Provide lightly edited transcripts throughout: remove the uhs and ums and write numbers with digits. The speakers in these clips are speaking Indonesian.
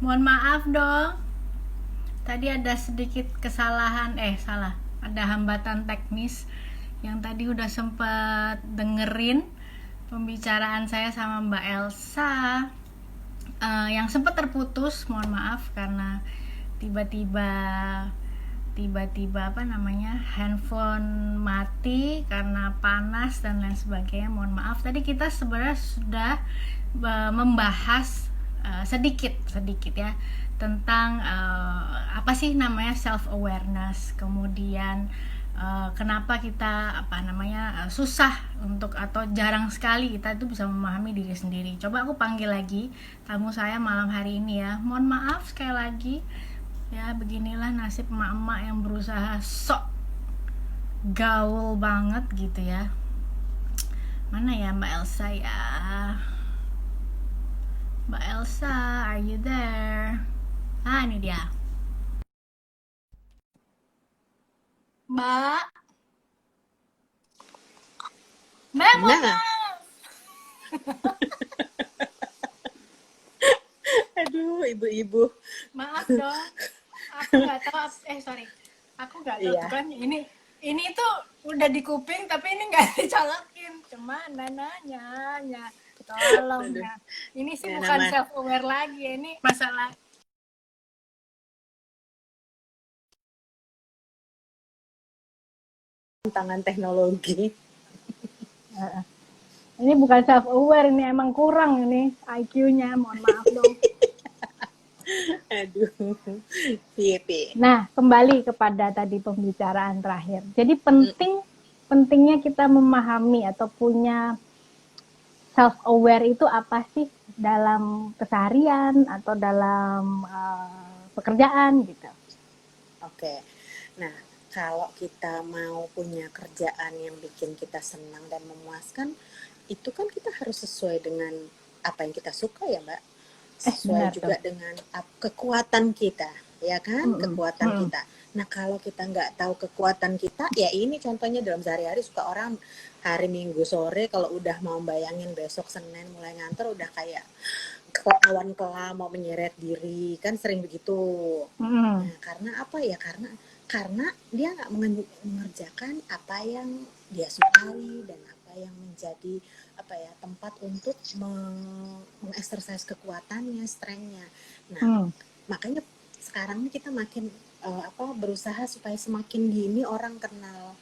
Mohon maaf dong. Tadi ada sedikit kesalahan, salah. Ada hambatan teknis yang tadi udah sempet dengerin pembicaraan saya sama Mbak Elsa. Yang sempat terputus, mohon maaf karena tiba-tiba handphone mati karena panas dan lain sebagainya. Mohon maaf. Tadi kita sebenarnya sudah membahas sedikit ya tentang apa sih namanya self awareness, kemudian kenapa kita susah untuk, atau jarang sekali kita itu bisa memahami diri sendiri. Coba aku panggil lagi tamu saya malam hari ini ya. Mohon maaf sekali lagi ya, beginilah nasib emak-emak yang berusaha sok gaul banget gitu ya. Mana ya Mbak Elsa ya? Mbak Elsa, are you there? Ini dia. Mbak mohon Nah, maaf. aduh ibu-ibu. Maaf dong. Aku nggak tahu, sorry. Aku nggak tahu tuh Iya, kan, ini tuh udah di kuping tapi ini nggak dicolokin. Cuman nanya. Tolong aduh. ya. Ini sih Ya, bukan nama self aware lagi, ini masalah. tantangan teknologi. Ini bukan self aware, ini emang kurang ini IQ-nya. Mohon maaf dong. Aduh, piye. Nah, kembali kepada tadi pembicaraan terakhir. Jadi pentingnya kita memahami atau punya self aware itu apa sih dalam keseharian atau dalam pekerjaan gitu. Oke. Nah, kalau kita mau punya kerjaan yang bikin kita senang dan memuaskan, itu kan kita harus sesuai dengan apa yang kita suka ya, Mbak. Sesuai Benar juga tuh. dengan kekuatan kita, ya kan? Kekuatan kita. Nah, kalau kita nggak tahu kekuatan kita, ya ini contohnya dalam sehari-hari suka orang hari Minggu sore kalau udah mau bayangin besok Senin mulai ngantor udah kayak awan kelam mau menyeret diri, kan sering begitu. Nah, karena apa ya? Karena dia nggak mengerjakan apa yang dia sukai dan apa yang menjadi apa ya tempat untuk mengeksersis kekuatannya, strengthnya. Nah, makanya sekarang ini kita makin berusaha supaya semakin dini orang kenal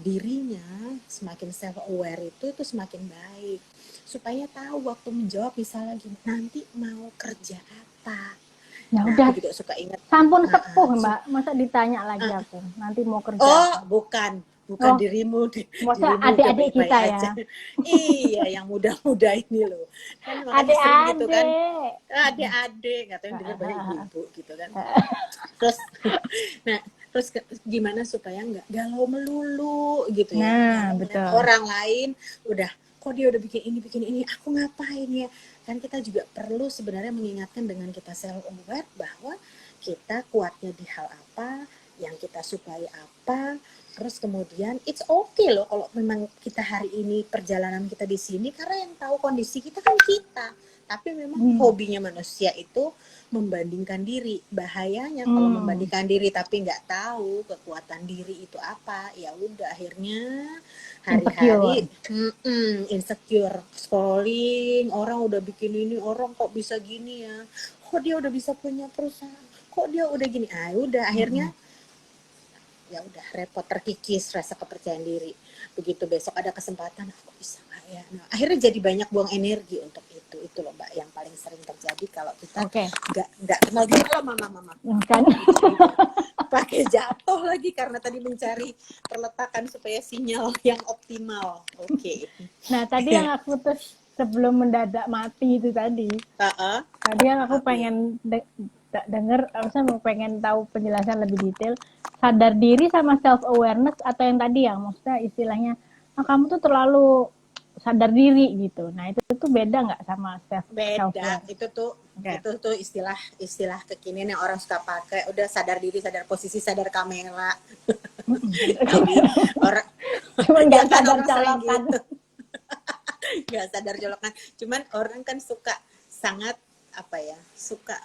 dirinya, semakin self aware itu semakin baik supaya tahu waktu menjawab misalnya gini, nanti mau kerja apa. Ya Nah, udah, aku juga suka ingat. sampun sepuh Mbak, masa ditanya lagi aku nanti mau kerja Oh, apa. bukan Oh, dirimu, maksudnya dirimu udah adik-adik baik-baik kita ya. aja. Iya, yang muda-muda ini loh. Kan makanya sering gitu kan, Adik-adik. adik-adik, nggak tahu yang denger banyak ibu-ibu gitu kan. Terus, nah, terus gimana supaya nggak galau melulu gitu ya. Nah, Galau melihat betul. orang lain, udah, kok dia udah bikin ini, aku ngapain ya. Kan kita juga perlu sebenarnya mengingatkan dengan kita self aware bahwa kita kuatnya di hal apa, yang kita sukai apa. Terus kemudian it's okay loh kalau memang kita hari ini perjalanan kita di sini, karena yang tahu kondisi kita kan kita. Tapi memang hobinya manusia itu membandingkan diri. Bahayanya kalau membandingkan diri tapi nggak tahu kekuatan diri itu apa, ya udah akhirnya Insecure. hari-hari insecure, scrolling, orang udah bikin ini, orang kok bisa gini ya, kok dia udah bisa punya perusahaan, kok dia udah gini, udah akhirnya ya udah repot, terkikis rasa kepercayaan diri. Begitu besok ada kesempatan, aku bisa nggak ya. Nah, akhirnya jadi banyak buang energi untuk itu loh Mbak, yang paling sering terjadi kalau kita nggak kenal diri. Kalau mama Kan. pakai jatuh lagi karena tadi mencari perletakan supaya sinyal yang optimal. Oke. Nah, tadi yang aku terus sebelum mendadak mati itu tadi. Tadi yang aku pengen denger, mau pengen tahu penjelasan lebih detail. Sadar diri sama self awareness, atau yang tadi yang maksudnya istilahnya, kamu tuh terlalu sadar diri gitu. Nah, itu tuh beda nggak sama self Beda. aware? Itu tuh istilah kekinian yang orang suka pakai. Udah sadar diri, sadar posisi, sadar kamera. Jadi orang Cuma nggak sadar orang sering colokan. gitu. Nggak sadar jolokan. Cuman orang kan suka sangat apa ya, suka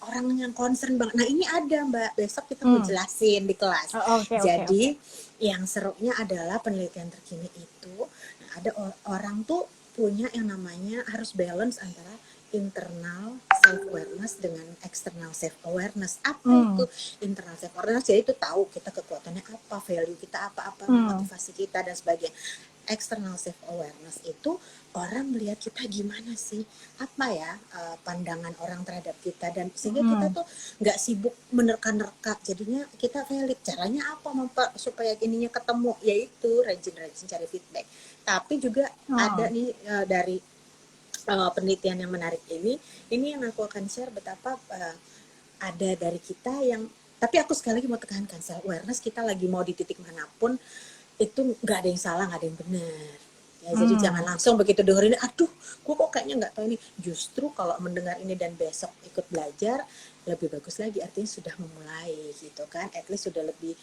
orang yang concern banget. Nah ini ada Mbak, besok kita mau jelasin di kelas. Oke. Jadi yang serunya adalah penelitian terkini itu, nah, ada orang tuh punya yang namanya harus balance antara internal self awareness dengan external self awareness. Apa itu internal self awareness? Jadi itu tahu kita kekuatannya apa, value kita apa motivasi kita dan sebagainya. External self awareness itu orang melihat kita gimana sih, apa ya pandangan orang terhadap kita, dan sehingga kita tuh nggak sibuk menerka-nerka, jadinya kita valid. Caranya apa supaya ininya ketemu, yaitu rajin-rajin cari feedback. Tapi juga ada nih dari penelitian yang menarik ini yang aku akan share betapa ada dari kita yang, tapi aku sekali lagi mau tekankan, self awareness kita lagi mau di titik manapun itu nggak ada yang salah, nggak ada yang benar ya. Jadi jangan langsung begitu dengerin, aduh gue kok kayaknya nggak tahu ini. Justru kalau mendengar ini dan besok ikut belajar lebih bagus lagi, artinya sudah memulai gitu kan, at least sudah lebih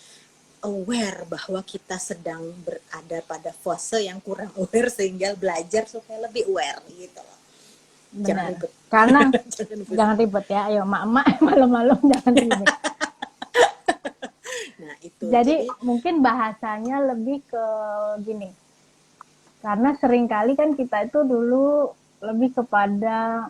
aware bahwa kita sedang berada pada fase yang kurang aware, sehingga belajar supaya lebih aware gitu loh. Jangan ribet. Karena jangan ribet ya, ayo mak-mak malam-malam jangan ribet. Nah, itu. Jadi mungkin bahasanya lebih ke gini. Karena seringkali kan kita itu dulu lebih kepada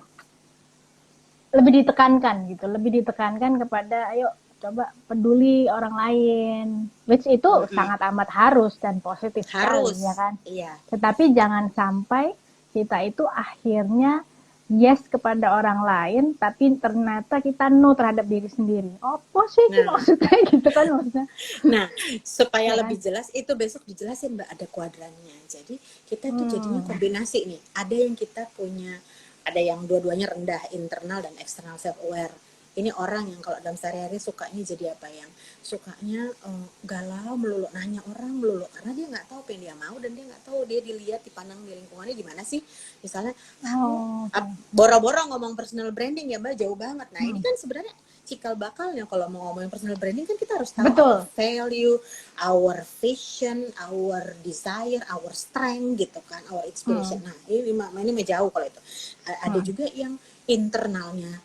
lebih ditekankan kepada ayo coba peduli orang lain, which itu sangat amat harus dan positif sekali ya kan. Iya. Tetapi jangan sampai kita itu akhirnya yes kepada orang lain, tapi ternyata kita no terhadap diri sendiri. Apa sih maksudnya gitu kan maksudnya? Nah, supaya lebih jelas itu besok dijelasin Mbak, ada kuadrannya. Jadi kita tuh jadinya kombinasi nih. Ada yang kita punya, ada yang dua-duanya rendah, internal dan external self aware. Ini orang yang kalau dalam sehari-hari sukanya jadi apa, yang sukanya galau melulu, nanya orang melulu, karena dia nggak tahu apa yang dia mau, dan dia nggak tahu dia dilihat, dipandang di lingkungannya gimana sih. Misalnya boro-boro ngomong personal branding ya Mbak, jauh banget. Nah ini kan sebenarnya cikal bakalnya kalau mau ngomongin personal branding kan kita harus tahu our value, our vision, our desire, our strength gitu kan, our inspiration. Nah ini jauh kalau itu. Ada juga yang internalnya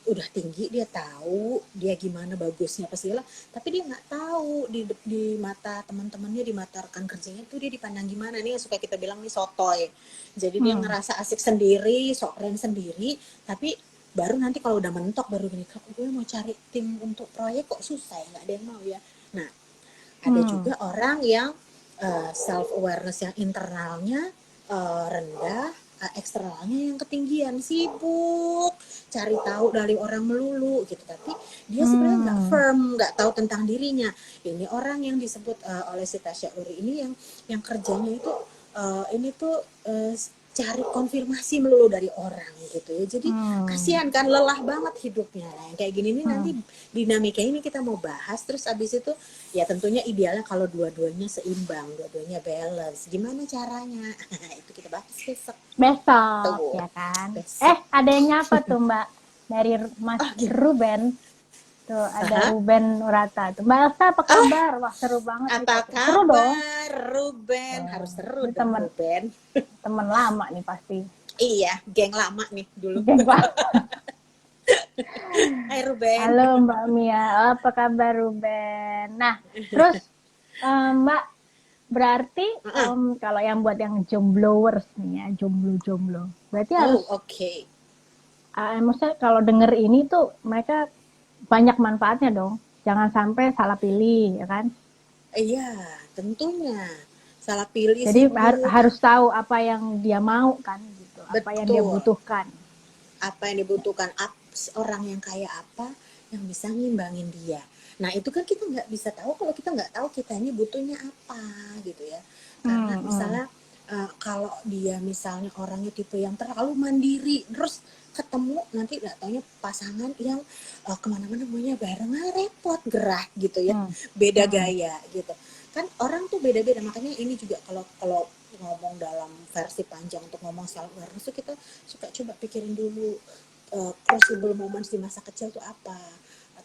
udah tinggi, dia tahu dia gimana bagusnya pesila, tapi dia nggak tahu di mata teman-temannya, di mata rekan kerjanya tuh dia dipandang gimana. Nih yang suka kita bilang nih sotoy. Jadi dia ngerasa asik sendiri, sok keren sendiri, tapi baru nanti kalau udah mentok baru gini, kok gue mau cari tim untuk proyek kok susah ya, nggak ada yang mau ya. Nah ada juga orang yang self awareness yang internalnya rendah, eksternalnya yang ketinggian, sibuk cari tahu dari orang melulu gitu, tapi dia sebenarnya nggak firm, nggak tahu tentang dirinya. Ini orang yang disebut oleh si Tasya Uri ini yang kerjanya itu ini tuh cari konfirmasi melulu dari orang gitu ya. Jadi kasihan kan, lelah banget hidupnya. Nah, yang kayak gini nih nanti dinamika ini kita mau bahas. Terus abis itu ya tentunya idealnya kalau dua-duanya seimbang, dua-duanya balance. Gimana caranya? Itu kita bahas besok ya kan. Ada yang nyapa tuh Mbak dari Mas Ruben. Tuh ada Ruben Nurata tuh. Mbak Elsa apa kabar? Wah seru banget. Apa kabar? Seru dong. Ruben, harus seru dong Ruben. Temen lama nih pasti. Iya, geng lama nih dulu. Geng lama. Hai Ruben. Halo Mbak Mia, apa kabar Ruben? Nah, terus Mbak, berarti kalau yang buat yang jomblowers nih ya, jomblo. Berarti harus oke. Maksudnya kalau denger ini tuh mereka banyak manfaatnya dong. Jangan sampai salah pilih, ya kan? Iya, tentunya. Salah pilih. Jadi harus tahu apa yang dia mau kan, gitu. Apa yang dia butuhkan. Apa yang dibutuhkan, orang yang kayak apa yang bisa ngimbangin dia. Nah itu kan kita nggak bisa tahu kalau kita nggak tahu kita ini butuhnya apa gitu ya. Karena misalnya kalau dia misalnya orangnya tipe yang terlalu mandiri, terus ketemu nanti nggak taunya pasangan yang kemana-mana maunya barengan, repot, gerah gitu ya, beda gaya gitu kan. Orang tuh beda-beda, makanya ini juga kalau ngomong dalam versi panjang untuk ngomong self awareness itu kita suka coba pikirin dulu crucible moments di masa kecil tuh apa,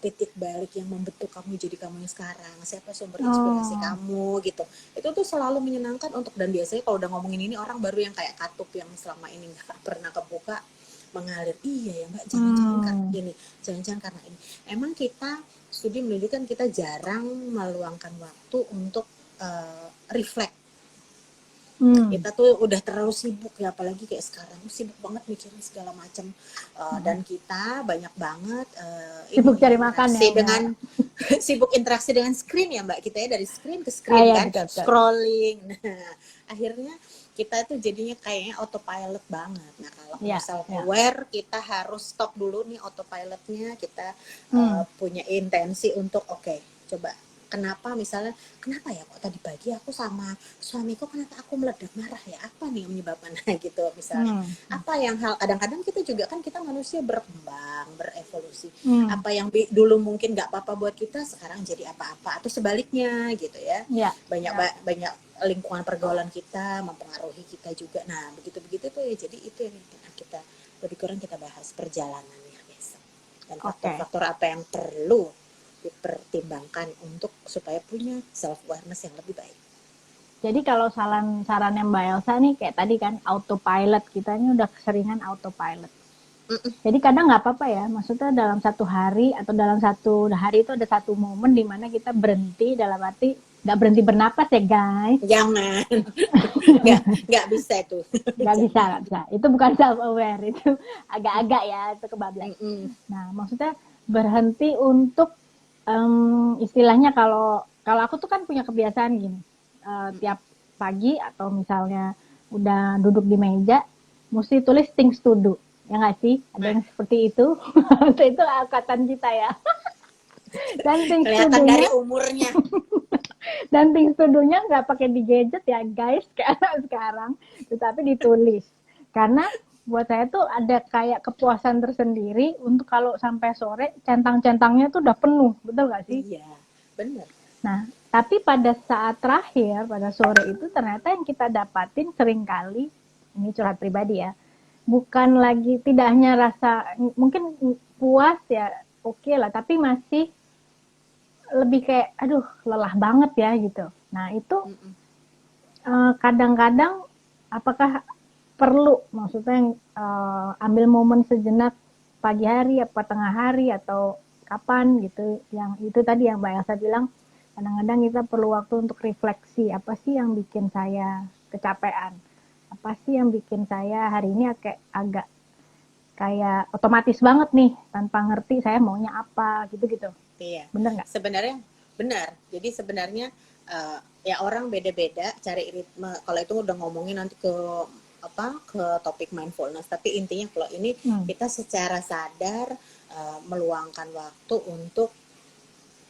titik balik yang membentuk kamu jadi kamu yang sekarang, siapa sumber inspirasi kamu gitu. Itu tuh selalu menyenangkan untuk, dan biasanya kalau udah ngomongin ini orang baru yang kayak katup yang selama ini nggak pernah kebuka, mengalir. Iya ya Mbak, jangan-jangan karena ini, jangan-jangan karena ini. Emang kita studi menunjukkan kita jarang meluangkan waktu untuk reflect. Kita tuh udah terlalu sibuk ya, apalagi kayak sekarang sibuk banget mikirin segala macam, dan kita banyak banget Sibuk ini cari makan ya interaksi Mbak. dengan sibuk interaksi dengan screen ya Mbak, kita ya dari screen ke screen Iya, kan, betul. scrolling. Nah, akhirnya kita tuh jadinya kayaknya autopilot banget. Nah kalau Iya, self iya. aware, kita harus stop dulu nih autopilotnya, kita punya intensi untuk oke, coba kenapa misalnya, kenapa ya kok tadi pagi aku sama suamiku, kenapa aku meledak marah ya, apa nih yang menyebabkan gitu misalnya. Apa yang hal, kadang-kadang kita juga kan, kita manusia berkembang, berevolusi. Apa yang dulu mungkin nggak apa-apa buat kita, sekarang jadi apa-apa, atau sebaliknya gitu ya. Iya. Banyak lingkungan pergaulan kita mempengaruhi kita juga. Nah begitu-begitu tuh ya, jadi itu yang kita lebih kurang kita bahas perjalanannya besok, dan faktor-faktor apa yang perlu dipertimbangkan untuk supaya punya self awareness yang lebih baik. Jadi kalau sarannya Mbak Elsa nih kayak tadi kan, autopilot, kita ini udah keseringan autopilot. Jadi kadang nggak apa-apa ya, maksudnya dalam satu hari atau dalam satu hari itu ada satu momen di mana kita berhenti, dalam arti nggak berhenti bernapas ya guys. Jangan, nggak bisa itu. Nggak bisa. Itu bukan self aware, itu agak-agak ya, itu kebablasan. Nah maksudnya berhenti untuk istilahnya kalau aku tuh kan punya kebiasaan gini, tiap pagi atau misalnya udah duduk di meja mesti tulis things to do, ya nggak sih? Ada yang seperti itu. Itu angkatan kita ya. Dan things to kelihatan do-nya, dari umurnya. dan things to do-nya nggak pakai di gadget ya guys, karena sekarang, tetapi ditulis. Karena buat saya tuh ada kayak kepuasan tersendiri untuk kalau sampai sore centang-centangnya tuh udah penuh, betul nggak sih? Iya, benar. Nah, tapi pada saat terakhir, pada sore itu ternyata yang kita dapatin seringkali, ini curhat pribadi ya, bukan lagi, tidak hanya rasa mungkin puas ya, oke lah, tapi masih lebih kayak aduh lelah banget ya gitu. Nah itu kadang-kadang apakah perlu, maksudnya ambil momen sejenak pagi hari, apa tengah hari, atau kapan gitu, yang itu tadi yang Mbak Elsa bilang, kadang-kadang kita perlu waktu untuk refleksi, apa sih yang bikin saya kecapean, apa sih yang bikin saya hari ini agak kayak otomatis banget nih, tanpa ngerti saya maunya apa gitu-gitu. Iya. Bener nggak? Sebenarnya benar. Jadi sebenarnya ya orang beda-beda cari ritme. Kalau itu udah ngomongin nanti ke topik mindfulness. Tapi intinya kalau ini kita secara sadar meluangkan waktu untuk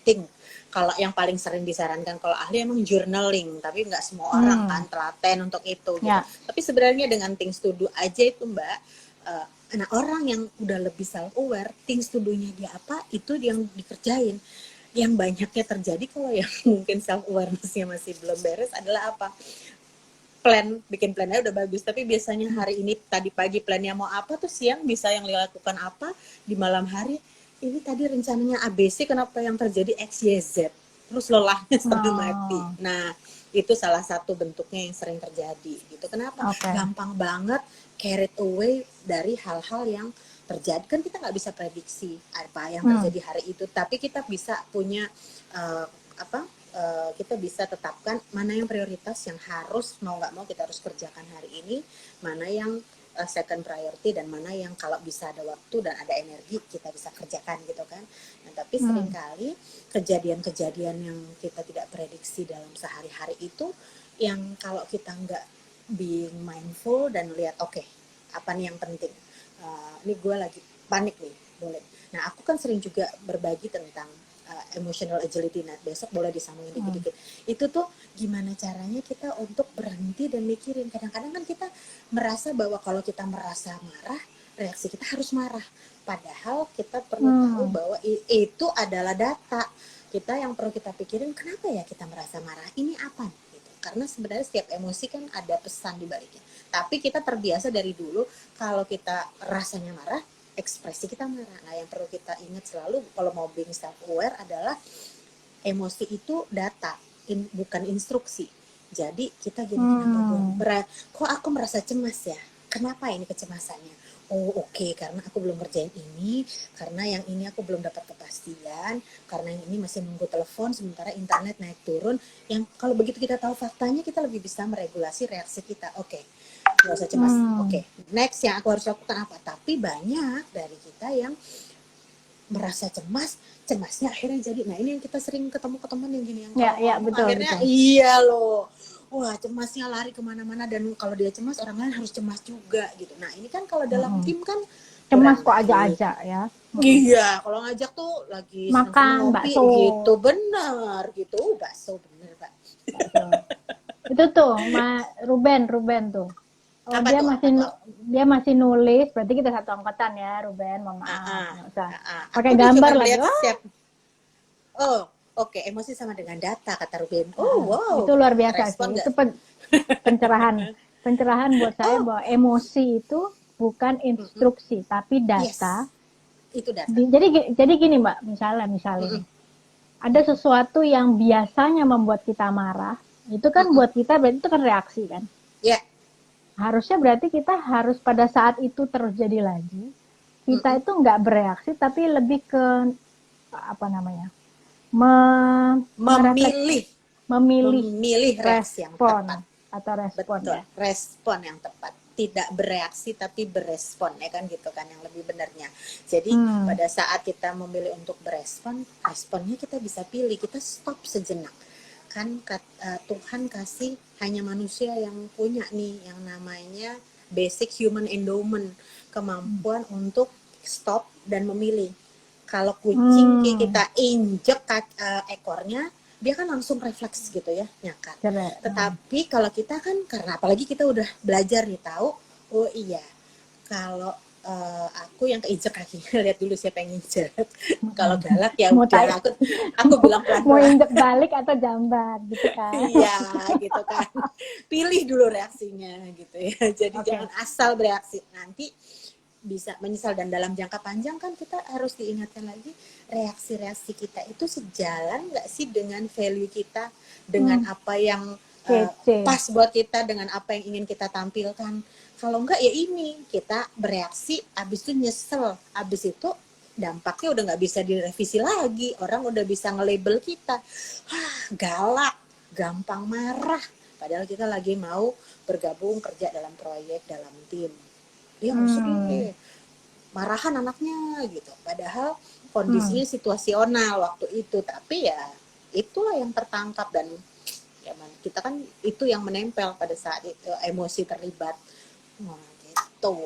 think. Kalau yang paling sering disarankan kalau ahli emang journaling, tapi nggak semua orang kan telaten untuk itu. Gitu. Ya. Tapi sebenarnya dengan things to do aja itu Mbak. Nah orang yang udah lebih self aware, things to do-nya dia apa, itu yang dikerjain. Yang banyaknya terjadi kalau yang mungkin self awareness-nya masih belum beres adalah apa? Bikin plannya udah bagus, tapi biasanya hari ini tadi pagi plannya mau apa, tuh siang bisa yang dilakukan apa, di malam hari ini tadi rencananya ABC, kenapa yang terjadi XYZ, terus lelahnya sampai mati. Nah itu salah satu bentuknya yang sering terjadi gitu. Kenapa? Gampang banget carried away dari hal-hal yang terjadi. Kan kita nggak bisa prediksi apa yang terjadi hari itu, tapi kita bisa punya kita bisa tetapkan mana yang prioritas yang harus, mau nggak mau kita harus kerjakan hari ini, mana yang second priority, dan mana yang kalau bisa ada waktu dan ada energi kita bisa kerjakan gitu kan. Nah, tapi seringkali kejadian-kejadian yang kita tidak prediksi dalam sehari-hari itu, yang kalau kita nggak being mindful dan lihat apa nih yang penting, ini gue lagi panik nih, boleh. Nah aku kan sering juga berbagi tentang emotional agility. Nah besok boleh disambungin dikit-dikit. Itu tuh gimana caranya kita untuk berhenti dan mikirin. Kadang-kadang kan kita merasa bahwa kalau kita merasa marah, reaksi kita harus marah. Padahal kita perlu tahu bahwa itu adalah data. Kita yang perlu kita pikirin, kenapa ya kita merasa marah? Ini apa? Gitu. Karena sebenarnya setiap emosi kan ada pesan di baliknya. Tapi kita terbiasa dari dulu, kalau kita rasanya marah, ekspresi kita marah. Nah yang perlu kita ingat selalu kalau mau being self aware adalah emosi itu data, bukan instruksi. Jadi kita gini, kenapa kok aku merasa cemas ya, Kenapa ini kecemasannya? Oh oke, karena aku belum ngerjain ini, karena yang ini aku belum dapat kepastian, karena yang ini masih nunggu telepon, sementara internet naik turun. Yang kalau begitu kita tahu faktanya, kita lebih bisa meregulasi reaksi kita. Oke, nggak usah cemas. Oke, next yang aku harus lakukan apa? Tapi banyak dari kita yang merasa cemasnya akhirnya jadi. Nah ini yang kita sering ketemu yang gini, yang Ya, kalau ya, ngomong betul, akhirnya betul. iya loh. Wah cemasnya lari kemana-mana, dan kalau dia cemas orang lain harus cemas juga gitu. Nah ini kan kalau dalam tim kan Cemas kurang kok baik. aja ya. Iya, kalau ngajak tuh lagi seneng-seneng Makan ngopi bakso. gitu, bener gitu. Bakso bener Pak. Bakso. Itu tuh, Ruben tuh. Oh, Apa tuh? Apa tuh? dia masih nulis, berarti kita satu angkatan ya, Ruben. Mohon maaf, nggak usah. Aku Pakai tuh cuma gambar lagi. melihat oh oke, emosi sama dengan data kata Ruben. Oh wow, Itu luar biasa respon sih. nggak? Itu pencerahan buat saya Oh bahwa emosi itu bukan instruksi, tapi data. yes, itu data. Jadi gini Mbak, misalnya nih, ada sesuatu yang biasanya membuat kita marah, itu kan buat kita berarti itu kan reaksi kan. Ya. Harusnya berarti kita harus pada saat itu terjadi lagi, kita itu nggak bereaksi, tapi lebih ke apa namanya, memilih reaksi yang respon tepat. atau respon. Betul, Ya. respon yang tepat. Tidak bereaksi tapi berespon, ya kan gitu kan yang lebih benarnya. Jadi pada saat kita memilih untuk berespon, responnya kita bisa pilih, kita stop sejenak. Kan Tuhan kasih hanya manusia yang punya nih yang namanya basic human endowment, kemampuan untuk stop dan memilih. Kalau kucing kita injek ekornya, dia kan langsung refleks gitu ya, nyakar. Tetapi kalau kita kan, karena apalagi kita udah belajar nih tahu, oh iya, kalau aku yang keinjek kakinya, lihat dulu siapa yang injek. Kalau galak ya udah, aku bilang pelan-pelan. Mau injek balik atau jambat gitu kan. Iya gitu kan. Pilih dulu reaksinya gitu ya. Jadi jangan asal bereaksi, nanti bisa menyesal. Dan dalam jangka panjang kan kita harus diingatkan lagi, reaksi-reaksi kita itu sejalan nggak sih dengan value kita, dengan apa yang pas buat kita, dengan apa yang ingin kita tampilkan. Kalau enggak ya ini, kita bereaksi, abis itu nyesel, abis itu dampaknya udah nggak bisa direvisi lagi, orang udah bisa nge-label kita, galak, gampang marah, padahal kita lagi mau bergabung kerja dalam proyek, dalam tim. Ya maksudnya marahan anaknya gitu, padahal kondisinya situasional waktu itu, tapi ya itulah yang tertangkap. Dan ya kita kan itu yang menempel pada saat itu, emosi terlibat. Gitu.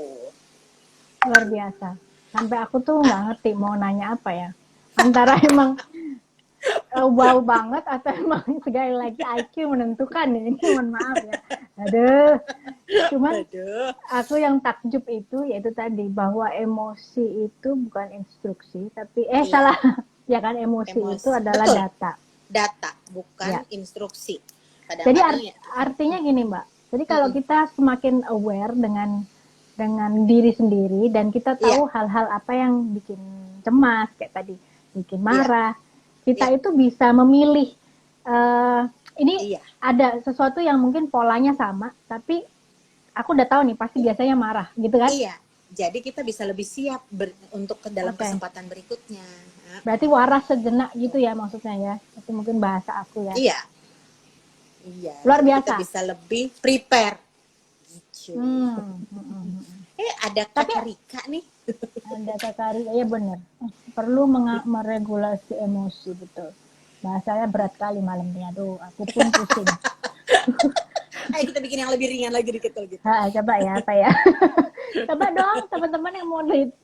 Luar biasa. Sampai aku tuh nggak ngerti mau nanya apa ya. Antara emang wow banget atau emang sekali lagi IQ menentukan ini, mohon maaf ya. Cuman aku yang takjub itu yaitu tadi bahwa emosi itu bukan instruksi, tapi salah. Ya kan, emosi itu adalah data bukan instruksi. Jadi artinya gini Mbak, jadi kalau kita semakin aware dengan diri sendiri dan kita tahu hal-hal apa yang bikin cemas kayak tadi, bikin marah, kita itu bisa memilih. Ini ada sesuatu yang mungkin polanya sama, tapi aku udah tahu nih pasti biasanya marah, gitu kan? Iya. Jadi kita bisa lebih siap untuk ke dalam kesempatan berikutnya. Berarti waras sejenak gitu ya maksudnya ya? Itu mungkin bahasa aku ya. Iya. Luar biasa. Kita bisa lebih prepare. Gitu. Ada Kakak Rika nih. Ada Kakak Rika, ya benar. Perlu meregulasi emosi, betul. Bahasanya berat kali malam ini. Aduh, aku pun pusing. Ayo kita bikin yang lebih ringan lagi dikit gitu. Coba ya, apa ya? Coba dong teman-teman yang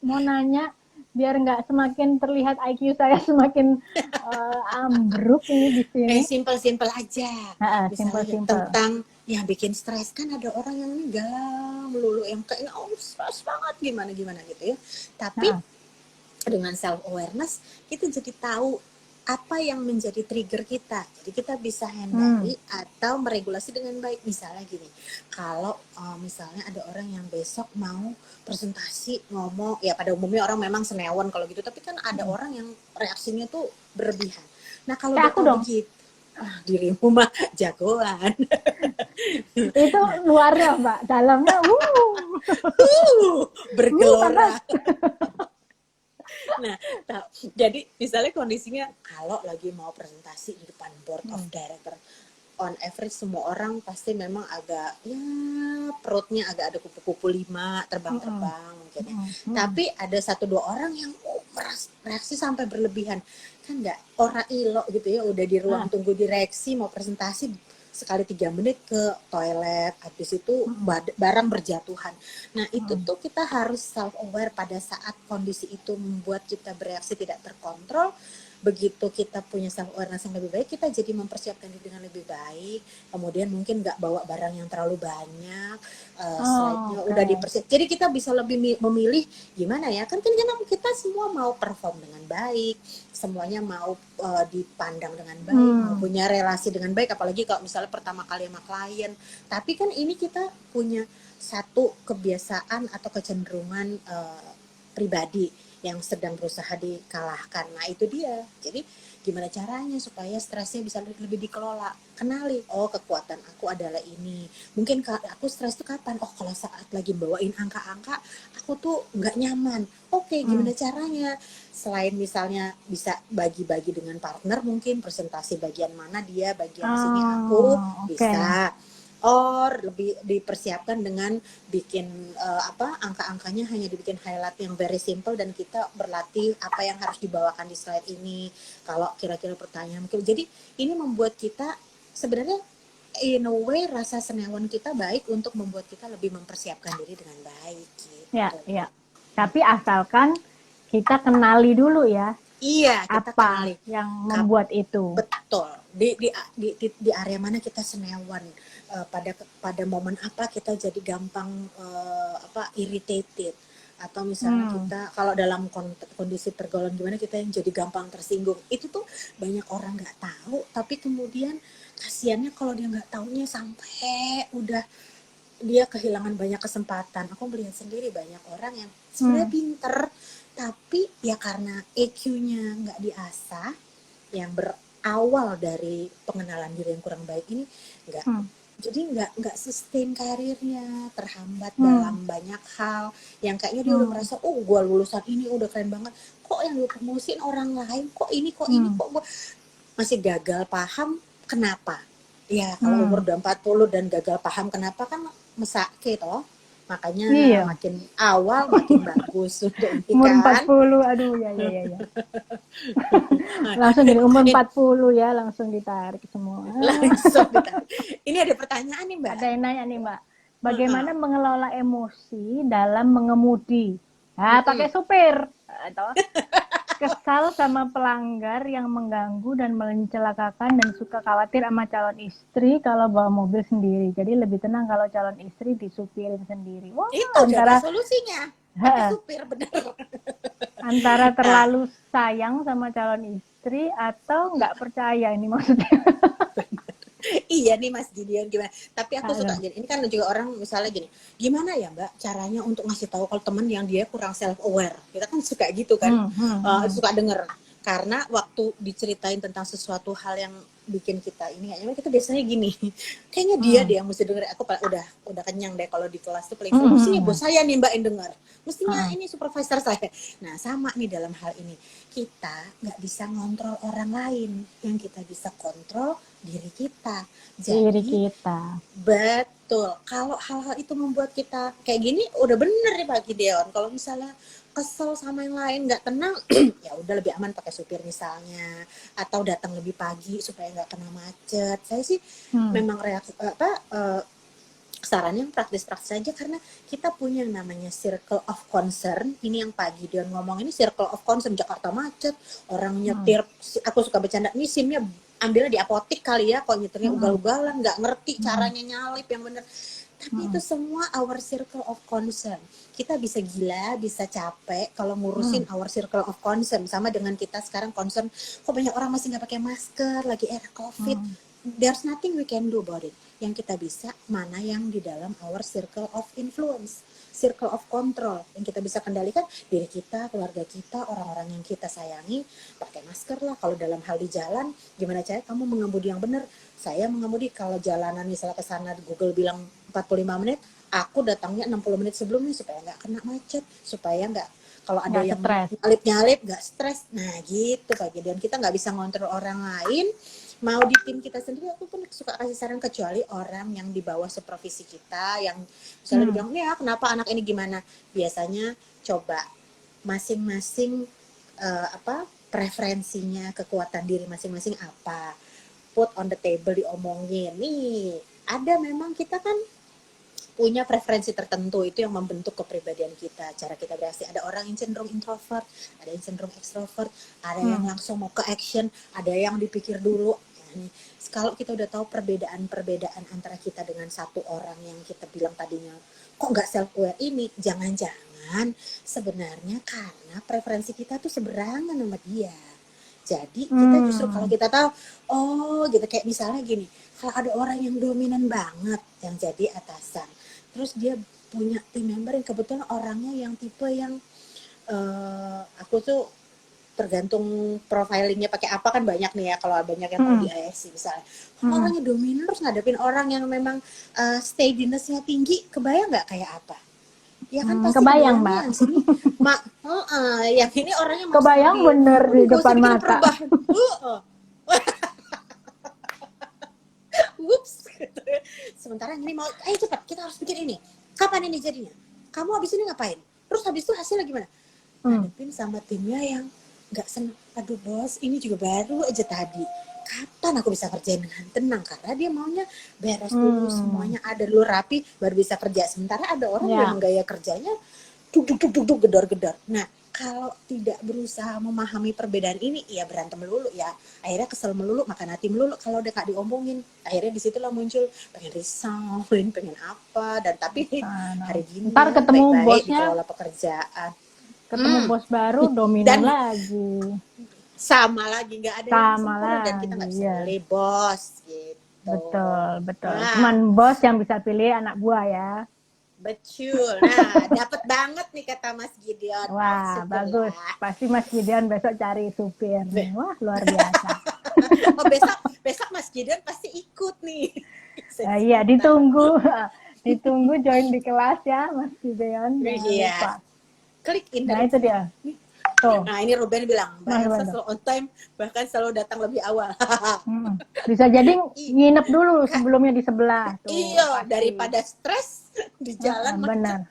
mau nanya, biar nggak semakin terlihat IQ saya semakin ambruk ini di sini. Simpel-simpel aja. Simpel-simpel. Tentang yang bikin stres, kan ada orang yang galau melulu, yang kayaknya stres banget gimana gitu ya. Tapi dengan self awareness kita jadi tahu apa yang menjadi trigger kita, jadi kita bisa hindari atau meregulasi dengan baik. Misalnya gini, kalau misalnya ada orang yang besok mau presentasi ngomong, ya pada umumnya orang memang senewan kalau gitu, tapi kan ada orang yang reaksinya tuh berlebihan. Nah kalau aku dong. Begitu, Dirimu mah jagoan. Itu luarnya Mbak, dalamnya Bergelora. panas. Nah, jadi misalnya kondisinya kalau lagi mau presentasi di depan board of director, on average semua orang pasti memang agak ya perutnya agak ada kupu-kupu 5 terbang-terbang mungkin ya. Tapi ada 1-2 orang yang reaksi sampai berlebihan. Kan nggak orang ilo gitu ya, udah di ruang tunggu direksi mau presentasi sekali 3 menit ke toilet, habis itu barang berjatuhan. Nah itu tuh kita harus self aware pada saat kondisi itu membuat kita bereaksi tidak terkontrol. Begitu kita punya self awareness yang lebih baik, kita jadi mempersiapkan diri dengan lebih baik. Kemudian mungkin nggak bawa barang yang terlalu banyak, slide-nya udah dipersiap. Jadi kita bisa lebih memilih gimana ya, kan kita semua mau perform dengan baik, semuanya mau dipandang dengan baik, mau punya relasi dengan baik, apalagi kalau misalnya pertama kali sama klien. Tapi kan ini kita punya satu kebiasaan atau kecenderungan pribadi yang sedang berusaha dikalahkan. Nah itu dia. Jadi gimana caranya supaya stresnya bisa lebih dikelola. Kenali, oh kekuatan aku adalah ini. Mungkin aku stres tuh kapan? Oh kalau saat lagi bawain angka-angka, aku tuh nggak nyaman. Oke, gimana caranya? Selain misalnya bisa bagi-bagi dengan partner, mungkin presentasi bagian mana dia, bagian sini aku, bisa. Or lebih dipersiapkan dengan bikin angka-angkanya hanya dibikin highlight yang very simple dan kita berlatih apa yang harus dibawakan di slide ini. Kalau kira-kira pertanyaan mungkin. Jadi ini membuat kita sebenarnya in a way rasa senewan kita baik untuk membuat kita lebih mempersiapkan diri dengan baik gitu. Ya. Tapi asalkan kita kenali dulu ya. Iya, kita apa kenali yang membuat itu. Betul. Di area mana kita senewan. Pada momen apa kita jadi gampang irritated, atau misalnya kita kalau dalam kondisi pergaulan gimana kita yang jadi gampang tersinggung. Itu tuh banyak orang nggak tahu, tapi kemudian kasiannya kalau dia nggak taunya sampai udah dia kehilangan banyak kesempatan. Aku melihat sendiri banyak orang yang sebenarnya pinter, tapi ya karena EQ-nya nggak diasah, yang berawal dari pengenalan diri yang kurang baik ini jadi nggak sustain karirnya, terhambat dalam banyak hal yang kayaknya dia udah merasa gue lulusan ini udah keren banget, kok yang gue promosiin orang lain, kok ini kok gue masih gagal paham kenapa ya. Kalau umur udah 40 dan gagal paham kenapa kan mesake toh, makanya makin awal makin bagus sudah ini umur kan 40, aduh ya. Langsung jadi umur 40 ya, langsung ditarik semua. langsung ditarik. Ini ada pertanyaan nih Mbak. Ada yang nanya nih Mbak, bagaimana mengelola emosi dalam mengemudi? Pakai supir atau kesal sama pelanggar yang mengganggu dan mencelakakan, dan suka khawatir sama calon istri kalau bawa mobil sendiri. Jadi lebih tenang kalau calon istri disupirin sendiri. Wah, itu antara solusinya. Pakai supir, benar. Antara terlalu sayang sama calon istri atau nggak percaya, ini maksudnya. Iya nih Mas Gideon, gimana? Tapi aku suka gini, ini kan juga orang misalnya gini, gimana ya Mbak caranya untuk ngasih tahu kalau temen yang dia kurang self aware. Kita kan suka gitu kan, suka denger. Karena waktu diceritain tentang sesuatu hal yang bikin kita ini, kayaknya kita biasanya gini, kayaknya dia deh yang mesti denger. Aku udah kenyang deh kalau di kelas tuh paling mestinya bos saya nih Mbak yang denger, mestinya ini supervisor saya. Nah sama nih dalam hal ini, kita nggak bisa ngontrol orang lain, yang kita bisa kontrol diri kita. Jadi, betul. Kalau hal-hal itu membuat kita kayak gini, udah bener nih Pak Gideon. Kalau misalnya kesel sama yang lain, nggak tenang, ya udah lebih aman pakai supir misalnya, atau datang lebih pagi supaya nggak kena macet. Saya sih memang sarannya praktis-praktis saja, karena kita punya yang namanya circle of concern. Ini yang Pak Gideon ngomong ini circle of concern. Jakarta macet, orang nyetir, aku suka bercanda, ini SIM-nya ambilnya di apotik kali ya, kalau nyetirnya ugal-ugalan, nggak ngerti caranya nyalip yang bener. Tapi itu semua our circle of concern. Kita bisa gila, bisa capek kalau ngurusin our circle of concern. Sama dengan kita sekarang concern, kok banyak orang masih nggak pakai masker, lagi era COVID. There's nothing we can do about it. yang kita bisa, mana yang di dalam our circle of influence, circle of control, yang kita bisa kendalikan diri kita, keluarga kita, orang-orang yang kita sayangi. Pakai masker lah kalau dalam hal di jalan. Gimana cara kamu mengemudi yang benar? Saya mengemudi kalau jalanan misalnya ke sana Google bilang 45 menit, aku datangnya 60 menit sebelumnya supaya nggak kena macet, supaya nggak, kalau ada Nggak yang stres. nyalip-nyalip nggak stres. Nah gitu Pak Gideon, kita nggak bisa ngontrol orang lain. Mau di tim kita sendiri, aku pun suka kasih saran, kecuali orang yang di bawah supervisi kita, yang misalnya dibilang, ya kenapa anak ini gimana, biasanya coba masing-masing preferensinya, kekuatan diri masing-masing apa, put on the table, diomongin. Nih ada, memang kita kan punya preferensi tertentu, itu yang membentuk kepribadian kita, cara kita bereaksi. Ada orang yang cenderung introvert, ada yang cenderung extrovert, ada yang langsung mau ke action, ada yang dipikir dulu. Nah, kalau kita udah tahu perbedaan antara kita dengan satu orang yang kita bilang tadinya kok nggak self aware ini, jangan-jangan sebenarnya karena preferensi kita tuh seberangan sama dia. Jadi kita justru kalau kita tahu, oh gitu, kayak misalnya gini, kalau ada orang yang dominan banget yang jadi atasan, terus dia punya team member yang kebetulan orangnya yang tipe yang aku tuh tergantung profilingnya pakai apa kan banyak nih ya, kalau banyak yang mau di ISC misalnya, orangnya dominan terus ngadepin orang yang memang steadiness-nya tinggi, kebayang nggak kayak apa? Ya kan pasti Kebayang, kebayangnya Mbak. yang sini yang ini orangnya mau Kebayang stabil, bener di gak usah depan bikin mata. perubahan. Whoops. Sementara yang ini mau, ayo cepat, kita harus bikin ini. Kapan ini jadinya? Kamu habis ini ngapain? Terus habis itu hasilnya gimana? Ngadepin sama timnya yang nggak senang. Aduh bos, ini juga baru aja tadi. Kapan aku bisa kerjain dengan tenang? Karena dia maunya beres dulu, semuanya ada dulu rapi, baru bisa kerja. Sementara ada orang yang gaya kerjanya duk gedor-gedor. Nah, kalau tidak berusaha memahami perbedaan ini, ya berantem melulu ya. Akhirnya kesel melulu, makan hati melulu. Kalau udah gak diomongin, akhirnya disitulah muncul pengen resign, pengen apa. Dan tapi hari gini Ntar ketemu baik-baik bosnya, dikelola pekerjaan. ketemu bos baru dominan Dan lagi. sama lagi, nggak ada yang Sama sempurna dan kita nggak lagi, bisa ya. milih bos gitu. Betul. Nah, Cuman bos yang bisa pilih anak buah ya. betul. Nah, dapat banget nih kata Mas Gideon. Wah, Syukurlah. bagus. Pasti Mas Gideon besok cari supir. Wah, luar biasa. Oh, besok Mas Gideon pasti ikut nih. Iya, ditunggu. Ditunggu join di kelas ya, Mas Gideon. Jangan Iya. lupa. Klik in. Nah, itu dia. Tuh. Nah, ini Ruben bilang, Mbak Mas Elsa Ruben. selalu on time, bahkan selalu datang lebih awal. Bisa jadi nginep dulu sebelumnya di sebelah. Tuh, Iya, pasti. daripada stres di jalan, benar.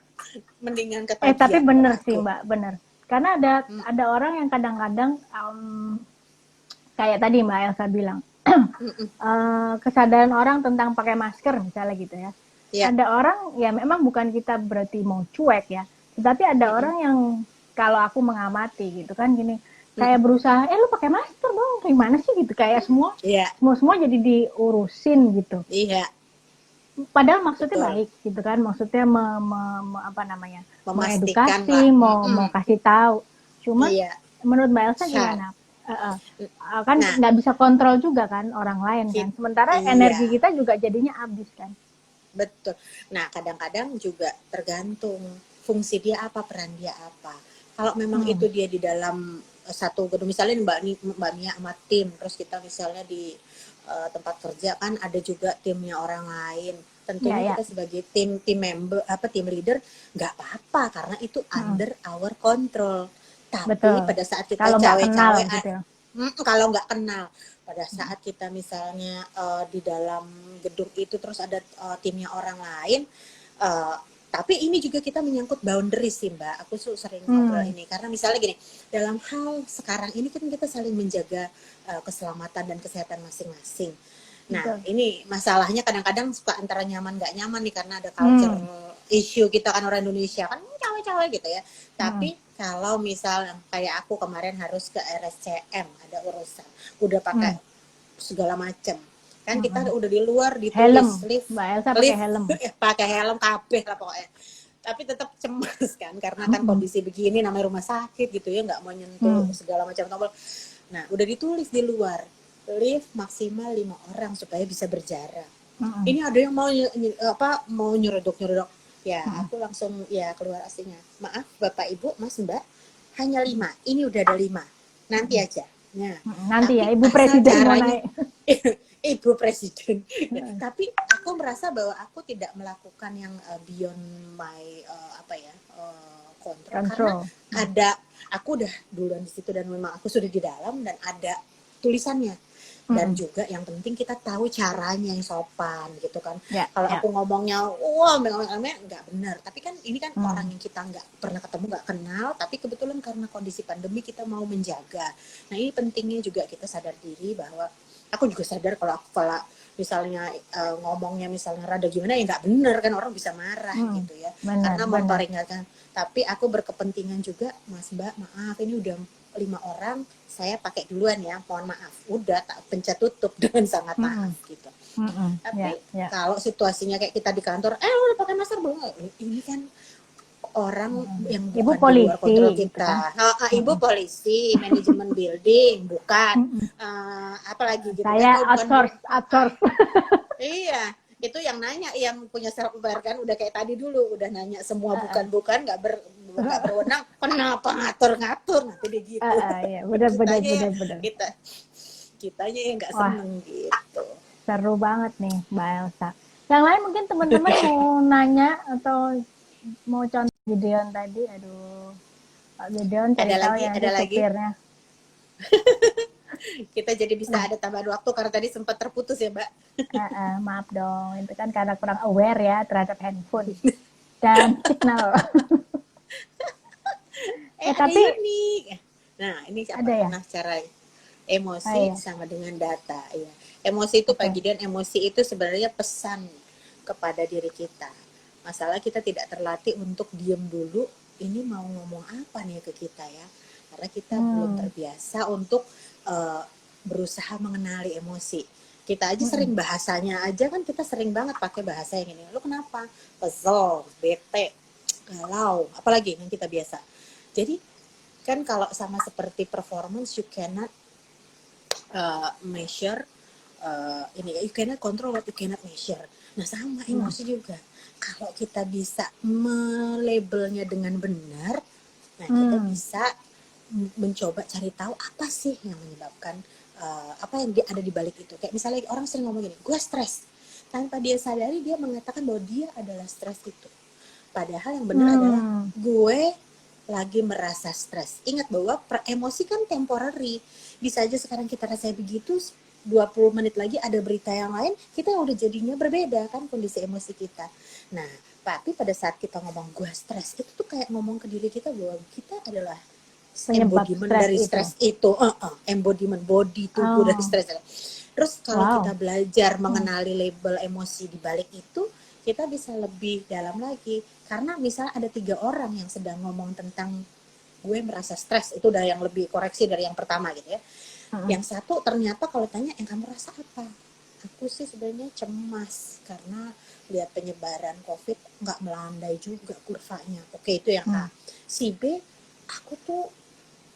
mendingan ketagihan. Tapi benar sih Mbak, benar. Karena ada orang yang kadang-kadang kayak tadi Mbak Elsa bilang, kesadaran orang tentang pakai masker misalnya gitu ya. Yeah. Ada orang ya memang bukan kita berarti mau cuek ya, tetapi ada orang yang kalau aku mengamati gitu kan gini, kayak berusaha, lu pakai masker dong, gimana sih gitu, kayak semua jadi diurusin gitu. Iya. Padahal maksudnya Betul. baik gitu kan, maksudnya Memastikan mengedukasi, mau kasih tahu. Cuman menurut Mbak Elsa gimana? Kan nggak bisa kontrol juga kan orang lain kan. Sementara energi kita juga jadinya habis kan. Betul. Nah, kadang-kadang juga tergantung fungsi dia apa, peran dia apa. Kalau memang itu dia di dalam satu gedung, misalnya Mbak Mia sama tim, terus kita misalnya di tempat kerja kan ada juga timnya orang lain. Tentunya kita sebagai tim member, tim leader, nggak apa-apa karena itu under our control. Tapi pada saat kita cawe-cawe, gitu. Kalau nggak kenal, pada saat kita misalnya di dalam gedung itu terus ada timnya orang lain, tapi ini juga kita menyangkut boundaries sih Mbak. Aku sering ngobrol ini karena misalnya gini, dalam hal sekarang ini kan kita saling menjaga keselamatan dan kesehatan masing-masing. Nah, ini masalahnya kadang-kadang suka antara nyaman nggak nyaman nih karena ada culture issue kita kan, orang Indonesia kan cawe-cawe gitu ya. Tapi kalau misal kayak aku kemarin harus ke RSCM, ada urusan, udah pakai segala macam. Kan kita udah di luar ditulis lift, Mbak Elsa pakai helm. Pakai helm kabeh lah pokoknya. Tapi tetap cemas kan karena kan kondisi begini, namanya rumah sakit gitu ya, nggak mau nyentuh segala macam tombol. Nah, udah ditulis di luar lift maksimal 5 orang supaya bisa berjarak. Ini ada yang mau nyeruduk. Ya, aku langsung ya keluar aslinya. Maaf Bapak Ibu, Mas Mbak, hanya 5. Ini udah ada 5. Nanti aja. Nah, nanti ya tapi Ibu asal Presiden mau caranya naik. Ibu Presiden. Tapi aku merasa bahwa aku tidak melakukan yang beyond my kontrol, karena ada aku udah duluan di situ dan memang aku sudah di dalam dan ada tulisannya. Dan juga yang penting kita tahu caranya yang sopan gitu kan. Kalau aku ngomongnya nggak benar, tapi kan ini kan orang yang kita nggak pernah ketemu, nggak kenal, tapi kebetulan karena kondisi pandemi kita mau menjaga. Nah ini pentingnya juga kita sadar diri bahwa aku juga sadar kalau misalnya ngomongnya misalnya rada gimana ya nggak benar kan, orang bisa marah gitu ya. Karena memperingatkan. Tapi aku berkepentingan juga, Mas Mbak, maaf ini udah 5 orang, saya pakai duluan ya, mohon maaf. Udah tak pencet tutup dengan sangat maaf gitu. Tapi kalau situasinya kayak kita di kantor, udah pakai masker belum? Ini kan orang yang bukan Ibu di polisi, luar kontrol kita. gitu kan? Ibu polisi, manajemen building, bukan. Apalagi gitu. Saya outsource. Iya, itu yang nanya, yang punya self aware kan udah kayak tadi dulu, udah nanya semua bukan nggak berwenang, kenapa ngatur nanti dia gitu. Iya, benar. Kitanya yang nggak seneng gitu. Seru banget nih Mbak Elsa. Yang lain mungkin teman-teman mau nanya atau mau contoh Gideon tadi. Aduh, Pak Gideon cari tahu yang supirnya. Kita jadi bisa ada tambahan waktu karena tadi sempat terputus ya Mbak. Maaf dong, itu kan karena kurang aware ya terhadap handphone dan signal. Tapi ini. Nah ini ada ya? cara emosi sama dengan data ya. Emosi itu Pak Gideon, emosi itu sebenarnya pesan kepada diri kita. Masalah kita tidak terlatih untuk diam dulu, ini mau ngomong apa nih ke kita ya. Karena kita belum terbiasa untuk berusaha mengenali emosi. Kita aja sering bahasanya aja kan, kita sering banget pakai bahasa yang ini. Lu kenapa? Kesel, bete, galau, apalagi yang kita biasa. Jadi kan kalau sama seperti performance, you cannot measure you cannot control what you cannot measure. Nah sama emosi juga. Kalau kita bisa melabelnya dengan benar, nah kita bisa mencoba cari tahu apa sih yang menyebabkan apa yang ada di balik itu. Kayak misalnya orang sering ngomong gini, gue stres. Tanpa dia sadari dia mengatakan bahwa dia adalah stres itu. Padahal yang benar adalah gue lagi merasa stres. Ingat bahwa emosi kan temporary. Bisa aja sekarang kita rasanya begitu, 20 menit lagi ada berita yang lain, kita udah jadinya berbeda kan kondisi emosi kita. Nah, tapi pada saat kita ngomong gue stres, itu tuh kayak ngomong ke diri kita bahwa kita adalah embodiment dari stres itu. Embodiment body tubuh dari stres. Terus kalau kita belajar mengenali label emosi di balik itu, kita bisa lebih dalam lagi. Karena misalnya ada 3 orang yang sedang ngomong tentang gue merasa stres, itu udah yang lebih koreksi dari yang pertama gitu ya. Yang satu ternyata kalau tanya, yang kamu rasa apa? Aku sih sebenarnya cemas karena lihat penyebaran COVID nggak melandai juga kurvanya. Oke, itu yang A. Si B, aku tuh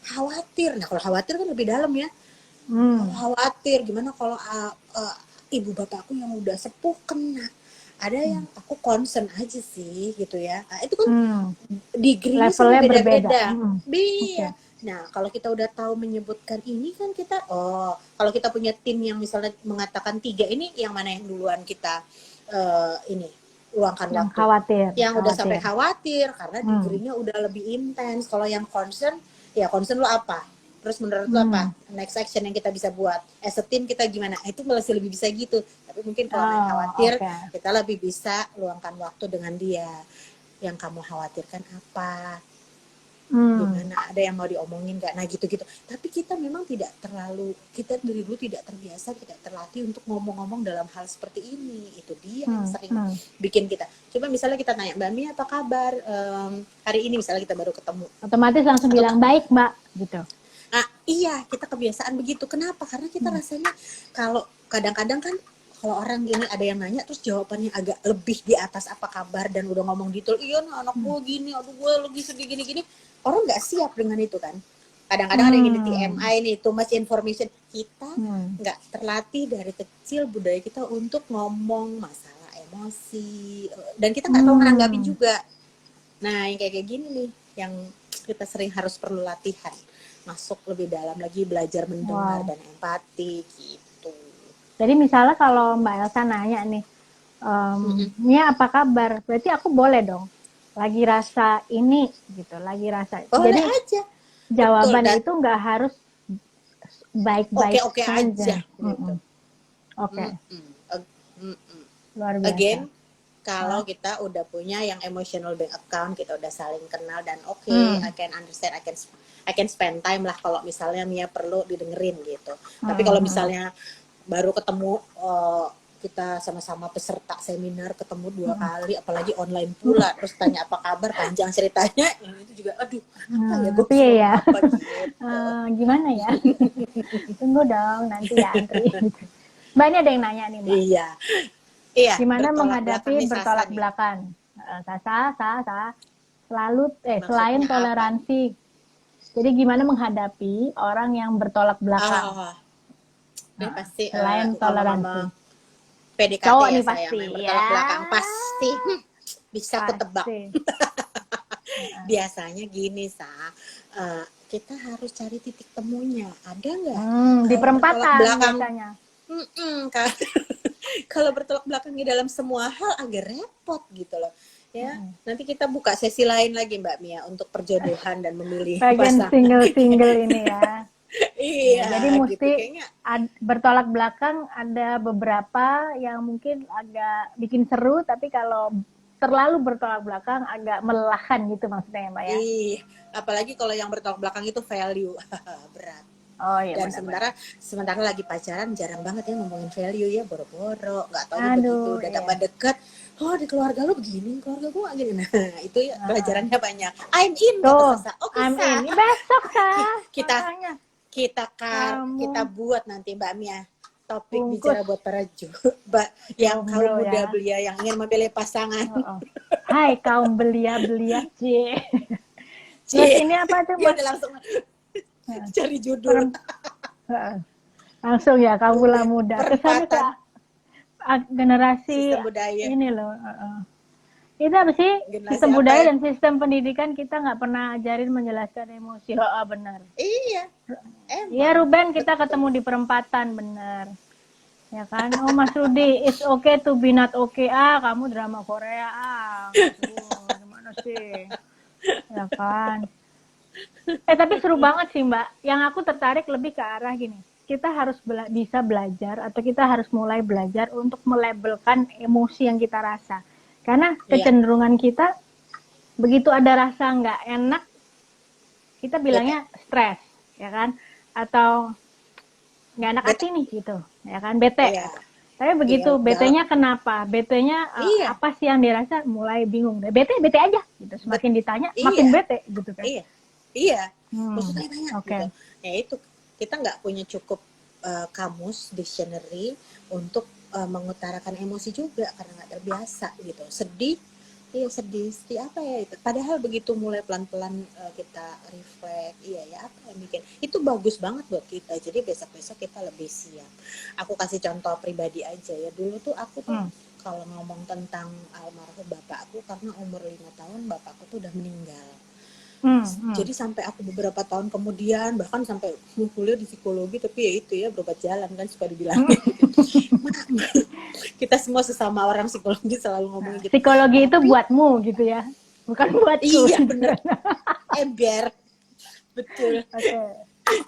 khawatir. Nah kalau khawatir kan lebih dalam ya. Khawatir gimana kalau ibu bapakku yang udah sepuh kena. Ada yang aku concern aja sih gitu ya. Nah, itu kan degree-nya beda-beda. Iya. Nah, kalau kita udah tahu menyebutkan ini kan kita, kalau kita punya tim yang misalnya mengatakan 3 ini, yang mana yang duluan kita luangkan yang waktu. Khawatir. Yang udah sampai khawatir karena degree-nya udah lebih intens. Kalau yang concern, ya concern lo apa? Terus menurut lo apa? Next action yang kita bisa buat. As a team kita gimana? Itu masih lebih bisa gitu. Tapi mungkin kalau yang khawatir, kita lebih bisa luangkan waktu dengan dia. Yang kamu khawatirkan apa? Gimana, ada yang mau diomongin nggak? Nah gitu-gitu. Tapi kita memang tidak terlalu, kita dari dulu tidak terbiasa, tidak terlatih untuk ngomong-ngomong dalam hal seperti ini. Itu dia yang sering bikin kita. Coba misalnya kita tanya, Mbak Mi apa kabar hari ini, misalnya kita baru ketemu. Otomatis langsung bilang baik Mbak gitu. Nah iya, kita kebiasaan begitu. Kenapa? Karena kita rasanya kalau kadang-kadang kan kalau orang gini ada yang nanya terus jawabannya agak lebih di atas apa kabar dan udah ngomong detail, iya anak gue gini, aduh gue lagi sedih gini-gini. Orang nggak siap dengan itu kan. Kadang-kadang ada yang gini Hmm. TMI nih, too much information. Kita Hmm. nggak terlatih dari kecil budaya kita untuk ngomong masalah emosi, dan kita nggak tahu nanggapin Hmm. juga. Nah, yang kayak gini nih, yang kita sering harus perlu latihan, masuk lebih dalam lagi, belajar mendengar Wow. dan empati gitu. Jadi misalnya kalau Mbak Elsa nanya nih, Mm-mm. Mia apa kabar? Berarti aku boleh dong. Lagi rasa ini gitu, lagi rasa. Boleh Jadi aja, betul. jawaban Dan itu nggak harus baik-baik oke-oke aja saja. gitu. Oke, Mm-mm. Mm-mm. luar biasa. Again, kalau Hah? kita udah punya yang emotional bank account, kita udah saling kenal dan oke, I Hmm. can understand, I can spend time lah kalau misalnya Mia perlu didengerin gitu. Tapi Hmm, kalau hmm, hmm, misalnya baru ketemu, kita sama-sama peserta seminar ketemu 2 kali, apalagi online pula, terus tanya apa kabar, panjang ceritanya, itu juga aduh apa ya gue harus piye ngomong ya? apa gitu. Gimana ya? Tunggu dong, nanti ya antri. Mbak ini ada yang nanya nih Mbak. Iya, iya, Gimana bertolak belakang menghadapi nih Sasa bertolak nih belakang? Sa. Selalu, selain maksudnya apa nih. toleransi. Jadi gimana menghadapi orang yang bertolak belakang? Oh, ini pasti Selain toleransi. ngomong-ngomong PDKT Cowok ya nih sayang, pasti, yang ya. bertolak belakang pasti bisa ketebak. Pasti. Biasanya gini kita harus cari titik temunya. Ada nggak Di kalau bertolak perempatan belakang? biasanya. Kan kalau bertolak belakang di dalam semua hal agak repot gitu loh. Ya, nanti kita buka sesi lain lagi Mbak Mia untuk perjodohan dan memilih Bagian pasangan. single-single ini ya. Ya, Iya, jadi gitu mesti kayaknya. bertolak belakang ada beberapa yang mungkin agak bikin seru, tapi kalau terlalu bertolak belakang agak melelahkan gitu maksudnya ya Mbak ya. Apalagi kalau yang bertolak belakang itu value berat. Oh iya Dan benar-benar. sementara lagi pacaran jarang banget ya ngomongin value ya, boro-boro nggak taunya begitu Aduh, udah iya. tambah deket, oh di keluarga lu begini, keluarga gua gini. Nah itu ya pelajarannya banyak. I'm in kata Tuh, Sasa. Oke I'm Sa, in. Ini besok Sah, kita makanya kita kamu buat nanti Mbak Mia topik bungkus bicara buat para yang kaum jomblo muda ya. belia yang ingin memilih pasangan. Oh. Hai kaum belia-belia, cie. Terus Cie, ini apa tuh dia Mbak? udah langsung cari judul. Per- Langsung ya kaum Oke, muda. Kesannya perempatan kayak generasi sistem budaya, ini loh. Itu apa sih? generasi Sistem apa budaya ya. dan sistem pendidikan kita nggak pernah ajarin menjelaskan emosi. Oh, benar. Iya, Iya emang Ruben, kita ketemu betul. di perempatan, benar. Ya kan? Oh Mas Rudi, it's okay to be not okay. Kamu drama Korea. Gimana sih? Ya kan? Tapi seru banget sih Mbak. Yang aku tertarik lebih ke arah gini. Kita harus bisa belajar atau kita harus mulai belajar untuk melabelkan emosi yang kita rasa. Karena Iya, kecenderungan kita begitu ada rasa nggak enak, kita bete. bilangnya stres, ya kan? Atau nggak enak Bete. hati nih gitu, ya kan? Bete. Iya, Tapi iya, begitu betenya kenapa? Betenya iya, apa sih yang dirasa? Mulai bingung. Bete, bete aja gitu. bet, Semakin ditanya, makin iya, bete gitu kan. iya, iya. Hmm, Maksudnya banyak oke. gitu. Ya itu kita nggak punya cukup kamus dictionary untuk mengutarakan emosi juga karena nggak terbiasa gitu. Sedih, iya sedih apa ya itu. Padahal begitu mulai pelan-pelan kita reflect, iya ya apa yang bikin itu bagus banget buat kita. Jadi besok-besok kita lebih siap. Aku kasih contoh pribadi aja ya. Dulu tuh aku tuh kalau ngomong tentang almarhum bapakku, karena umur 5 tahun bapakku tuh udah meninggal. Jadi sampai aku beberapa tahun kemudian bahkan sampai kuliah di psikologi, tapi ya itu ya berobat jalan kan suka dibilangin. Kita semua sesama orang psikologi selalu ngomongin gitu. Psikologi itu Tapi buatmu gitu ya, bukan buatku. iya bener, ember, betul. Oke.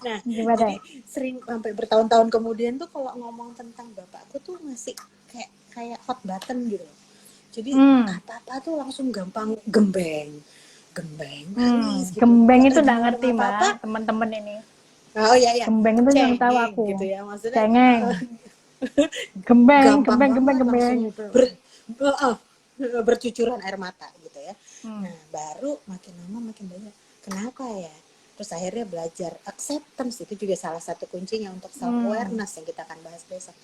Nah Gimana? jadi sering sampai bertahun-tahun kemudian tuh kalau ngomong tentang bapakku tuh masih kayak hot button gitu. Jadi apa-apa tuh langsung gampang gembeng nangis gitu. Gembeng itu Lagi nggak ngomong ngerti apa-apa, Mbak, teman-teman ini. oh iya Gembeng itu yang tahu cengeng aku. gitu ya, maksudnya Cengeng. Gembeng, gampang banget gembeng langsung gitu. bercucuran air mata gitu ya. Hmm. Nah baru makin lama makin banyak kenapa ya, terus akhirnya belajar acceptance. Itu juga salah satu kuncinya untuk self awareness yang kita akan bahas besok.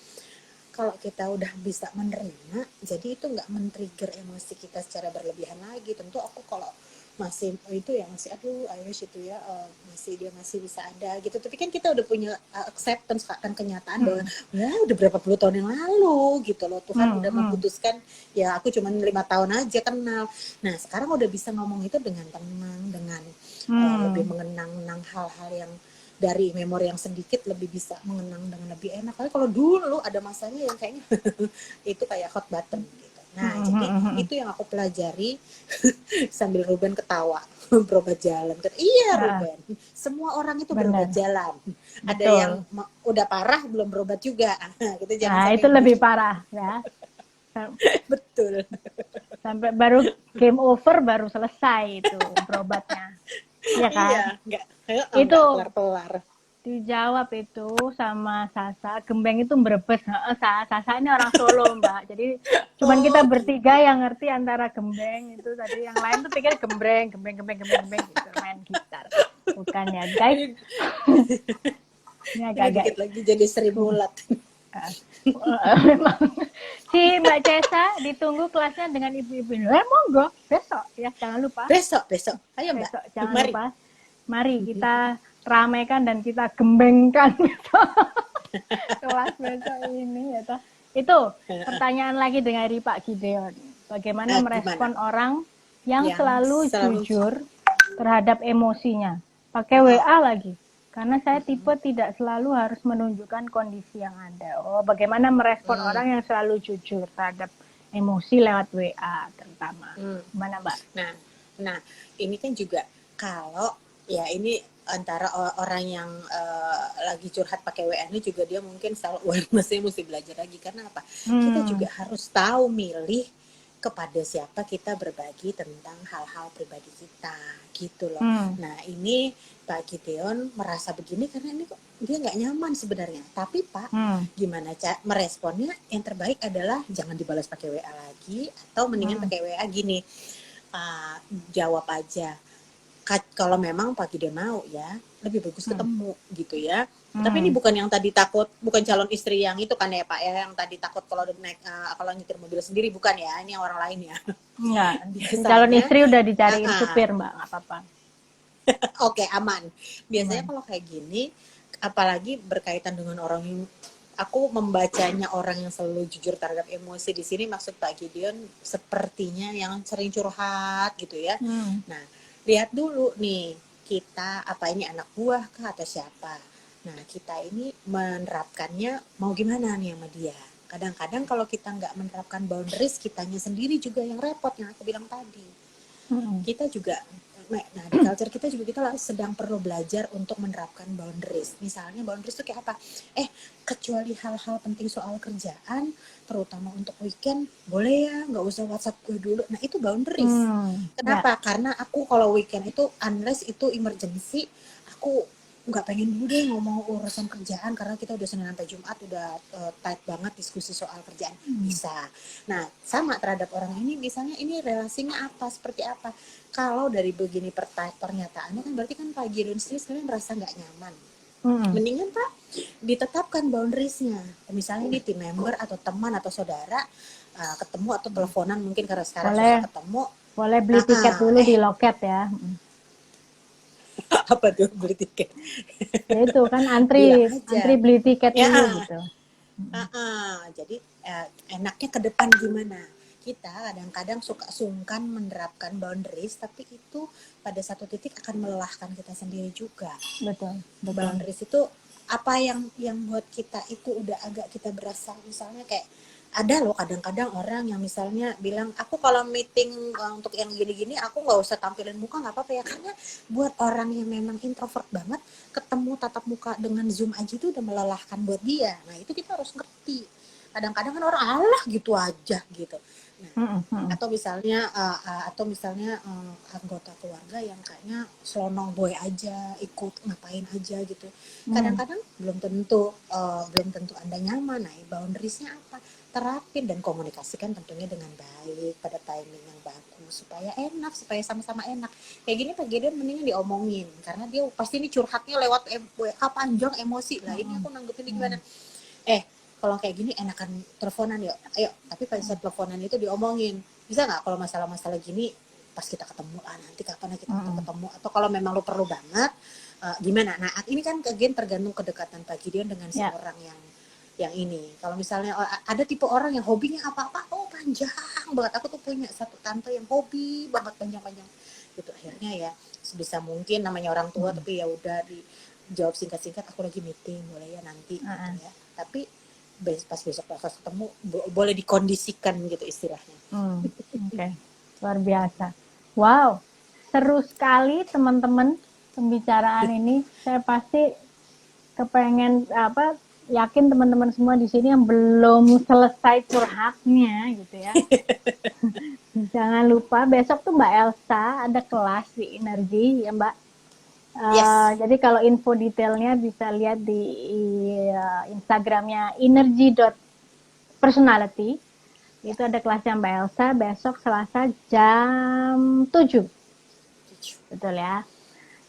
Kalau kita udah bisa menerima, jadi itu nggak men-trigger emosi kita secara berlebihan lagi. Tentu aku kalau masih itu ya masih aduh I wish itu ya masih dia masih bisa ada gitu, tapi kan kita udah punya acceptance akan kenyataan bahwa ya udah berapa puluh tahun yang lalu gitu loh, Tuhan udah memutuskan ya aku cuma 5 tahun aja kenal. Nah sekarang udah bisa ngomong itu dengan tenang, dengan lebih mengenang hal-hal yang dari memori yang sedikit, lebih bisa mengenang dengan lebih enak. Tapi kalau dulu ada masanya yang kayaknya itu kayak hot button gitu. Nah, jadi itu yang aku pelajari sambil Ruben ketawa. Berobat jalan. Iya, Ruben. Semua orang itu berobat jalan. Ada Betul. yang udah parah belum berobat juga. Gitu, Nah, jangan sampai itu lebih parah ya. Betul. Sampai baru game over baru selesai itu berobatnya. Iya kan? Iya, itu kelar-kelar. Dijawab itu sama Sasa, Gembeng itu Brebes. Sasa ini orang Solo, Mbak. Jadi cuman kita bertiga yang ngerti antara Gembeng itu tadi, yang lain tuh pikir Gembreng gitu, main gitar. Bukan ya, guys. Ini agak-agak dikit lagi jadi Seribu Ulat. Memang si Mbak Cesa ditunggu kelasnya dengan ibu-ibu ini. Monggo besok ya, jangan lupa. Besok. Ayo Mbak. Besok jangan lupa. Mari kita ramaikan dan kita gembengkan kelas besok ini ya toh. Itu pertanyaan lagi dari Pak Gideon. Bagaimana merespon orang yang selalu jujur terhadap emosinya? Pakai WA lagi. Karena saya tipe tidak selalu harus menunjukkan kondisi yang ada. Oh, bagaimana merespon orang yang selalu jujur terhadap emosi lewat WA terutama. Gimana, Mbak? Nah, ini kan juga kalau ya ini antara orang yang lagi curhat pakai WA ini juga dia mungkin mesti belajar lagi. Karena apa? Kita juga harus tahu milih kepada siapa kita berbagi tentang hal-hal pribadi kita gitu loh. Nah ini Pak Gideon merasa begini karena ini kok dia nggak nyaman sebenarnya. Tapi Pak, gimana meresponnya? Yang terbaik adalah jangan dibalas pakai WA lagi, atau mendingan pakai WA gini, jawab aja. Kalau memang Pak Gideon mau ya, lebih bagus ketemu gitu ya. Tapi ini bukan yang tadi takut, bukan calon istri yang itu kan ya Pak ya, yang tadi takut kalau naik kalau nyetir mobil sendiri, bukan ya, ini yang orang lain ya. Enggak, calon istri udah dicariin supir Mbak, nggak apa-apa. Oke, aman. Biasanya kalau kayak gini, apalagi berkaitan dengan orang yang aku membacanya orang yang selalu jujur terhadap emosi, di sini maksud Pak Gideon sepertinya yang sering curhat gitu ya. Nah, lihat dulu nih, kita apa ini anak buah kah atau siapa? Nah, kita ini menerapkannya mau gimana nih sama dia? Kadang-kadang kalau kita nggak menerapkan boundaries, kitanya sendiri juga yang repot, yang aku bilang tadi. Kita juga, nah di culture kita juga kita sedang perlu belajar untuk menerapkan boundaries. Misalnya boundaries itu kayak apa? Kecuali hal-hal penting soal kerjaan, terutama untuk weekend, boleh ya nggak usah WhatsApp gue dulu. Nah itu boundaries. Kenapa? Karena aku kalau weekend itu unless itu emergency, aku nggak pengen dulu deh ngomong urusan kerjaan, karena kita udah Senin sampai Jumat udah tight banget diskusi soal kerjaan. Bisa. Nah sama terhadap orang ini, misalnya ini relasinya apa, seperti apa. Kalau dari begini pernyataannya kan berarti kan Pak Gideon sendiri sebenarnya merasa nggak nyaman. Mendingan Pak ditetapkan boundariesnya. Misalnya ini team member atau teman atau saudara ketemu atau teleponan, mungkin karena sekarang susah ketemu. Boleh beli tiket dulu di loket ya. Apa tuh beli tiket? Ya itu kan antri beli tiket dulu gitu. Jadi enaknya ke depan gimana? Kita kadang-kadang suka sungkan menerapkan boundaries, tapi itu pada satu titik akan melelahkan kita sendiri juga. Betul. Boundaries itu apa yang buat kita itu udah agak kita berasa, misalnya kayak ada loh kadang-kadang orang yang misalnya bilang, aku kalau meeting untuk yang gini-gini aku nggak usah tampilin muka, nggak apa-apa ya, karena buat orang yang memang introvert banget, ketemu tatap muka dengan Zoom aja itu udah melelahkan buat dia. Nah itu kita harus ngerti. Kadang-kadang kan orang alah gitu aja gitu. Nah, atau misalnya anggota keluarga yang kayaknya selonong boy aja, ikut ngapain aja gitu. Kadang-kadang belum tentu Anda nyaman. Nah, boundariesnya apa? Terapin dan komunikasikan tentunya dengan baik pada timing yang bagus supaya enak, supaya sama-sama enak. Kayak gini Pak Gideon mendingan diomongin, karena dia pasti ini curhatnya lewat WA panjang emosi lah. Ini aku nanggepin gimana? Kalau kayak gini enakan teleponan yuk, ayo. Tapi pada saat teleponan itu diomongin, bisa nggak kalau masalah-masalah gini pas kita ketemu, nanti kapan ya kita ketemu, atau kalau memang lo perlu banget, gimana? Nah, ini kan again tergantung kedekatan Pak Gideon dengan si orang yang ini. Kalau misalnya ada tipe orang yang hobinya apa-apa, panjang banget. Aku tuh punya satu tante yang hobi banget panjang-panjang gitu. Akhirnya ya sebisa mungkin, namanya orang tua, tapi ya udah dijawab singkat-singkat, aku lagi meeting, boleh ya nanti gitu ya. Tapi pas besok ketemu boleh dikondisikan gitu istilahnya. Oke. Luar biasa. Wow, seru sekali teman-teman pembicaraan ini. Saya pasti kepengen yakin teman-teman semua di sini yang belum selesai curhatnya gitu ya. Jangan lupa besok tuh Mbak Elsa ada kelas di Energi ya Mbak. Jadi kalau info detailnya bisa lihat di Instagramnya energy.personality. Itu ada kelasnya Mbak Elsa besok Selasa jam 7. Betul ya.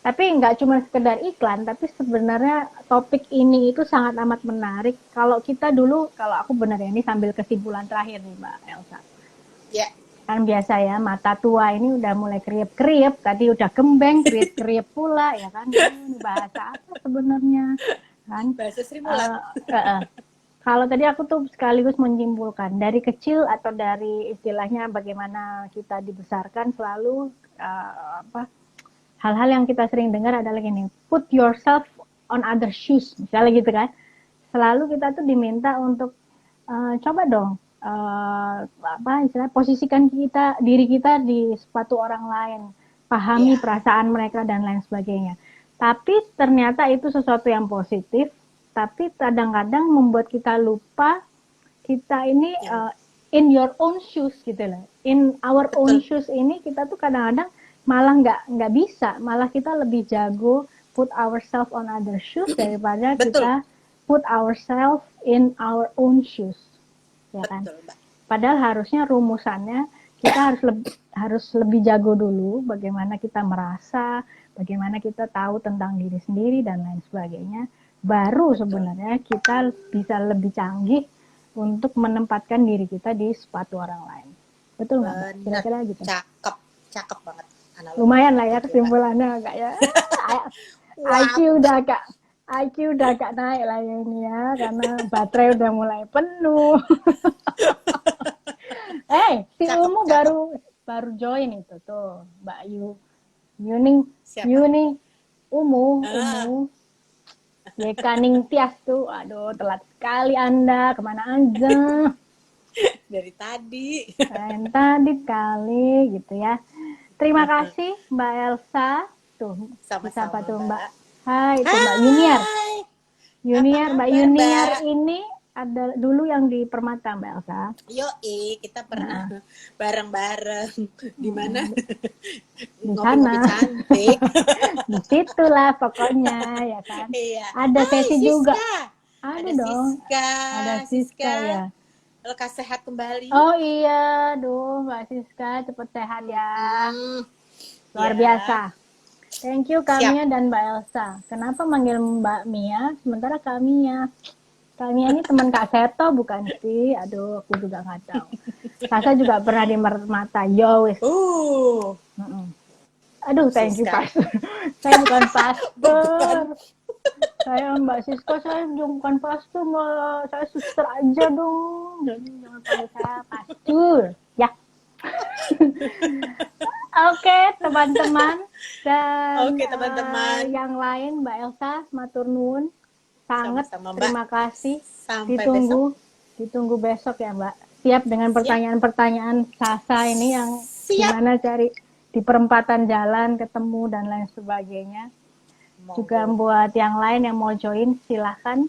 Tapi nggak cuma sekedar iklan, tapi sebenarnya topik ini itu sangat amat menarik. Kalau aku benar ya, ini sambil kesimpulan terakhir nih Mbak Elsa. Ya. Kan biasa ya, mata tua ini udah mulai kriep-kriep, tadi udah gembeng, kriep-kriep pula, ya kan? Ini bahasa apa sebenarnya? Kan? Bahasa Sri Mulat. Kalau tadi aku tuh sekaligus menyimpulkan, dari kecil atau dari istilahnya bagaimana kita dibesarkan selalu hal-hal yang kita sering dengar adalah gini, put yourself on other shoes, misalnya gitu kan. Selalu kita tuh diminta untuk coba dong, posisikan diri kita di sepatu orang lain, pahami perasaan mereka dan lain sebagainya. Tapi ternyata itu sesuatu yang positif, tapi kadang-kadang membuat kita lupa kita ini in your own shoes gitu loh. In our own shoes ini kita tuh kadang-kadang malah nggak bisa, malah kita lebih jago put ourselves on other shoes daripada kita put ourselves in our own shoes, ya kan? Padahal harusnya rumusannya kita harus lebih jago dulu bagaimana kita merasa, bagaimana kita tahu tentang diri sendiri dan lain sebagainya. Baru sebenarnya kita bisa lebih canggih untuk menempatkan diri kita di sepatu orang lain. Betul nggak? Kira-kira gitu. Cakep banget. Lumayan lah ya kesimpulannya agak ya. IQ udah agak naik lah ya ini ya, karena baterai udah mulai penuh. Si Umu baru join itu tuh, Mbak Yuni, Umu. Yekaning Tias tuh, aduh telat sekali Anda, kemana aja? Dari tadi. Tadi kali gitu ya. Terima kasih Mbak Elsa. Tuh, sama-sama tuh Mbak. Hai, itu Mbak Yuniar. Mbak Yuniar ini ada dulu yang di Permata Mbak Elsa. Kita pernah bareng-bareng di mana? Di sana. Cantik. Di situlah pokoknya ya kan. Iya. Ada sesi Siska. juga. Ada dong. Siska. Ada Siska ya. Lekas sehat kembali. Oh iya, Mbak Siska cepat sehat ya. Luar biasa. Thank you Kak Mia dan Mbak Elsa. Kenapa manggil Mbak Mia sementara Kak Mia? Kak Mia ini teman Kak Seto bukan sih? Aduh, aku juga nggak tahu. Sasa juga pernah di Permata. Wis. Aduh, thank you Pastor. Saya bukan pastor. Saya Mbak Siska, saya bukan pastor, Mbak. Saya suster aja dong. Jadi jangan panggil saya pastor. Ya. Oke, teman-teman. Dan teman-teman. Yang lain, Mbak Elsa, matur nuwun. Sangat Sama-sama, terima kasih. Sampai Ditunggu besok ya Mbak. Siap dengan pertanyaan-pertanyaan Sasa ini yang gimana cari di perempatan jalan ketemu dan lain sebagainya. Juga buat yang lain yang mau join silahkan.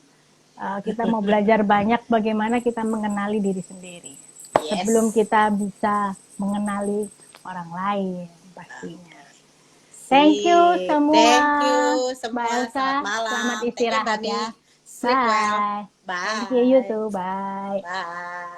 Kita mau belajar banyak bagaimana kita mengenali diri sendiri sebelum kita bisa mengenali orang lain pastinya. Thank you semua. Mbak Elsa, selamat istirahat ya. Bye. Bye. Thank you too. Bye. Bye.